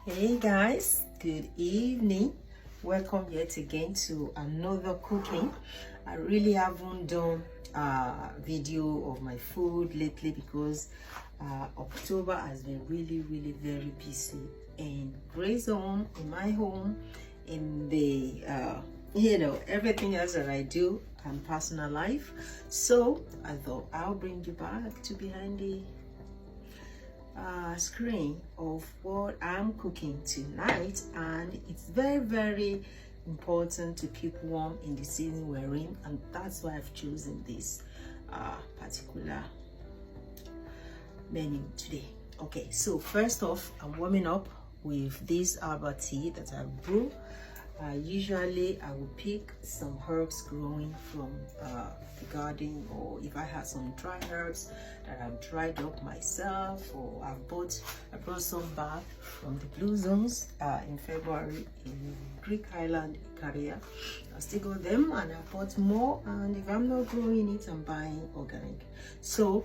Hey guys, good evening. Welcome yet again to another cooking. I really haven't done a video of my food lately because October has been really very busy in Grace home, in my home, in the everything else that I do and personal life. So I thought I'll bring you back to behind the screen of what I'm cooking tonight, and it's very important to keep warm in the season we're in, and that's why I've chosen this particular menu today. Okay, so first off, I'm warming up with this herbal tea that I brew. Usually I will pick some herbs growing from the garden, or if I had some dry herbs that I've dried up myself, or I brought some back from the Blue Zones in February in Greek island, Korea. I still got them, and I bought more, and if I'm not growing it, I'm buying organic. So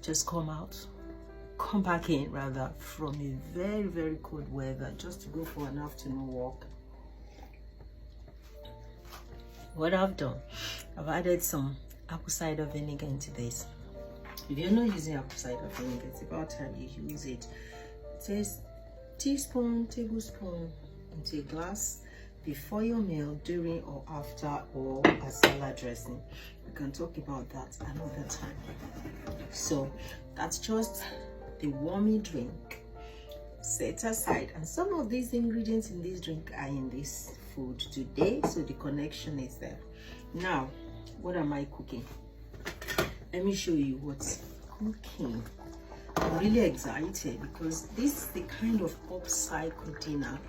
just come back in rather from a very cold weather just to go for an afternoon walk. What I've done, I've added some apple cider vinegar into this. If you're not using apple cider vinegar, it's about time you use it. It says teaspoon, tablespoon into a glass before your meal, during or after, or a salad dressing. We can talk about that another time. So that's just the warming drink set aside, and some of these ingredients in this drink are in this food today, so the connection is there. Now, what am I cooking? Let me show you what's cooking. I'm really excited because this is the kind of upcycled dinner.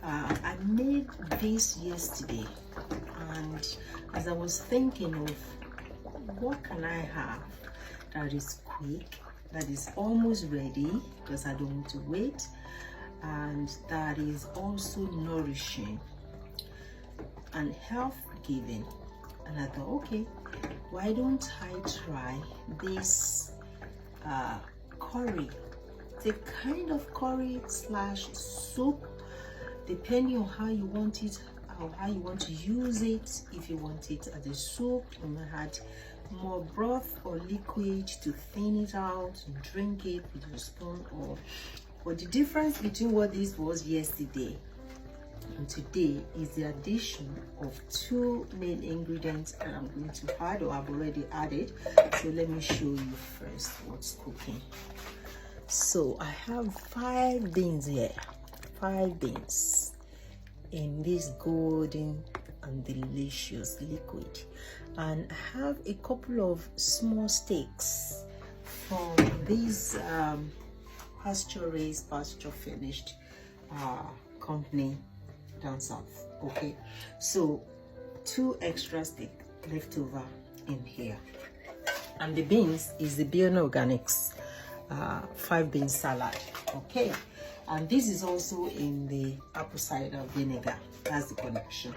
I made this yesterday, and as I was thinking of what can I have that is quick, that is almost ready because I don't want to wait, and that is also nourishing and health giving, and I thought, okay, why don't I try this curry? It's a kind of curry slash soup, depending on how you want it or how you want to use it. If you want it as a soup, you might add more broth or liquid to thin it out and drink it with your spoon. But the difference between what this was yesterday and today is the addition of two main ingredients that I'm going to add, or I've already added. So let me show you first what's cooking. So I have 5 beans here, 5 beans in this golden and delicious liquid, and I have a couple of small steaks from this pasture raised, pasture finished company down south. Okay, so 2 extra steak left over in here, and the beans is the Beyond Organics 5 bean salad. Okay, and this is also in the apple cider vinegar. That's the connection.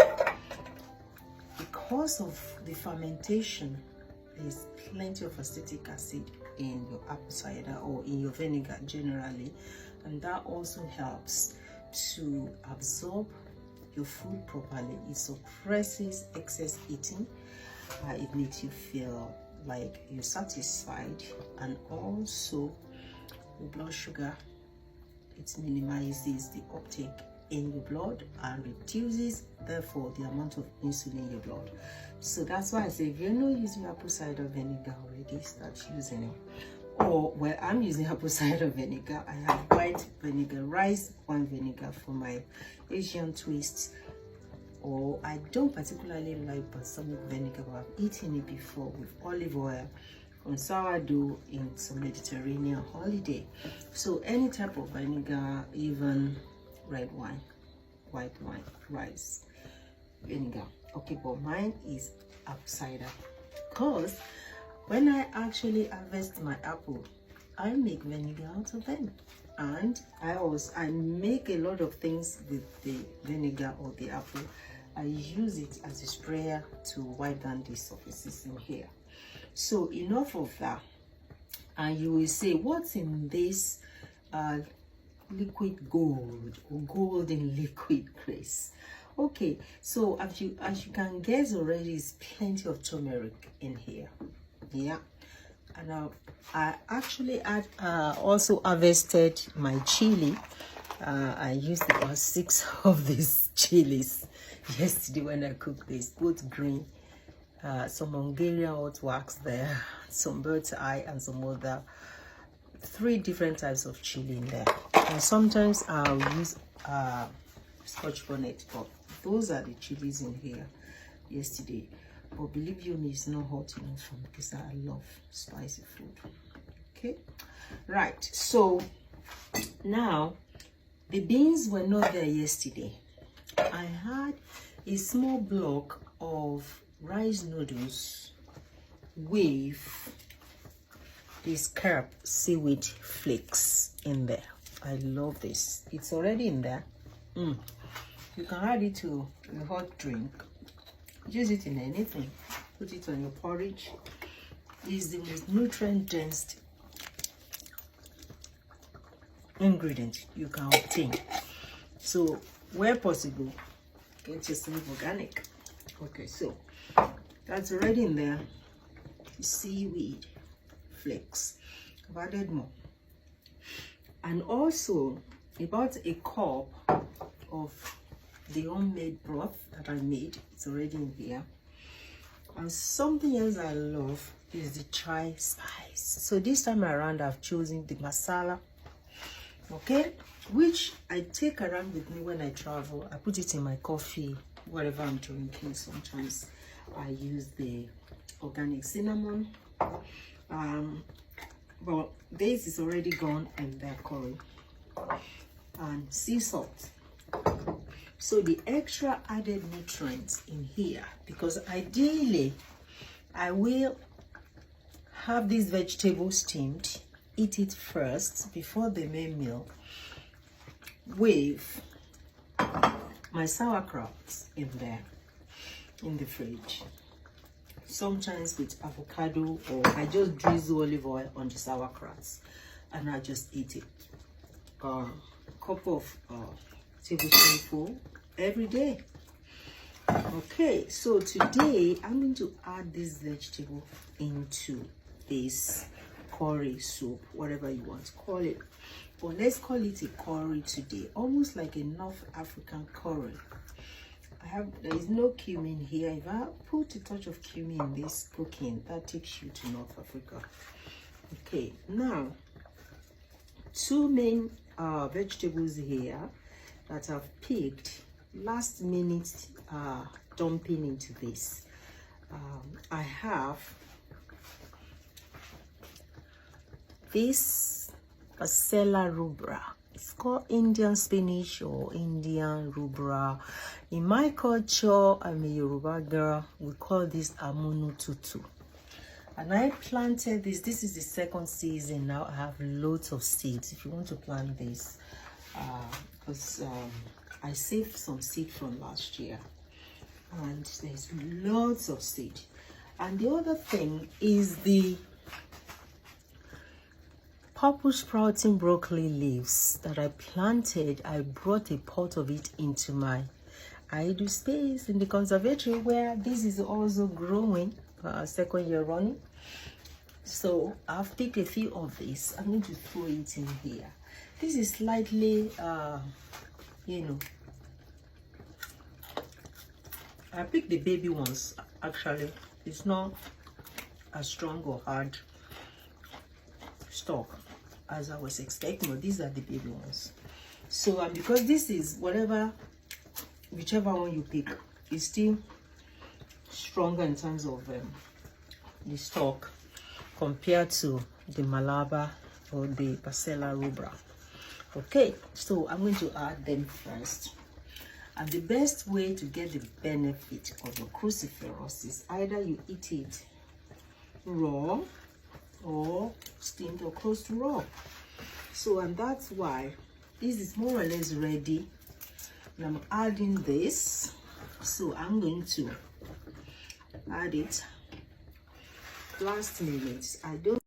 Because of the fermentation, there's plenty of acetic acid in your apple cider or in your vinegar generally, and that also helps to absorb your food properly. It suppresses excess eating. It makes you feel like you're satisfied, and also your blood sugar, it minimizes the uptake in your blood and reduces therefore the amount of insulin in your blood. So that's why I say, if you're not using apple cider vinegar already, start using it. Or where I'm using apple cider vinegar, I have white vinegar, rice wine vinegar for my Asian twists. Or I don't particularly like balsamic vinegar, but I've eaten it before with olive oil on sourdough in some Mediterranean holiday. So any type of vinegar, even red wine, white wine, rice vinegar. Okay, but mine is apple cider, because when I actually harvest my apple, I make vinegar out of them, and I make a lot of things with the vinegar or the apple. I use it as a sprayer to wipe down the surfaces in here. So enough of that. And you will say, what's in this liquid gold or gold in liquid grace. Okay, so as you can guess already, is plenty of turmeric in here. Yeah, and I actually had also harvested my chili. I used about 6 of these chilies yesterday when I cooked this, both green, some Hungarian hot wax there, some bird's eye, and some other 3 different types of chili in there. And sometimes I'll use Scotch bonnet, but those are the chilies in here yesterday. But believe you me, it's not hot enough for me because I love spicy food. Okay, right. So now the beans were not there yesterday. I had a small block of rice noodles with this carp seaweed flakes in there. I love this. It's already in there. You can add it to a hot drink. Use it in anything. Put it on your porridge. It's the most nutrient dense ingredient you can obtain. So where possible, get yourself organic. Okay, so that's already in there. Seaweed flakes. I've added more. And also about a cup of the homemade broth that I made. It's already in here. And something else I love is the chai spice. So this time around I've chosen the masala, okay, which I take around with me when I travel. I put it in my coffee, whatever I'm drinking. Sometimes I use the organic cinnamon, but this is already gone, and the curry and sea salt. So the extra added nutrients in here, because ideally I will have these vegetables steamed, eat it first before the main meal with my sauerkraut in there in the fridge, sometimes with avocado, or I just drizzle olive oil on the sauerkraut and I just eat it. A cup of tablespoonful every day. Okay, so today I'm going to add this vegetable into this curry soup, whatever you want to call it, but let's call it a curry today, almost like a North African curry. There is no cumin here. If I put a touch of cumin in this cooking, that takes you to North Africa. Okay, now 2 main vegetables here that I've picked last minute, dumping into this. I have this Pacella rubra. It's called Indian spinach or Indian rubra. In my culture, I'm a Yoruba girl. We call this amunu tutu. And I planted this. This is the 2nd season now. I have loads of seeds. If you want to plant this, because I saved some seed from last year, and there's lots of seed. And the other thing is the purple sprouting broccoli leaves that I planted. I brought a pot of it into my idle space in the conservatory, where this is also growing, 2nd year running. So I've picked a few of this. I'm going to throw it in here. This is slightly I picked the baby ones. Actually, it's not as strong or hard stalk as I was expecting, but these are the baby ones. So and because this is whichever one you pick, is still stronger in terms of the stalk compared to the Malabar or the Pacella rubra. Okay, so I'm going to add them first. And the best way to get the benefit of your cruciferous is either you eat it raw or steamed or close to raw. So, and that's why this is more or less ready. And I'm adding this. So I'm going to add it last minute. I don't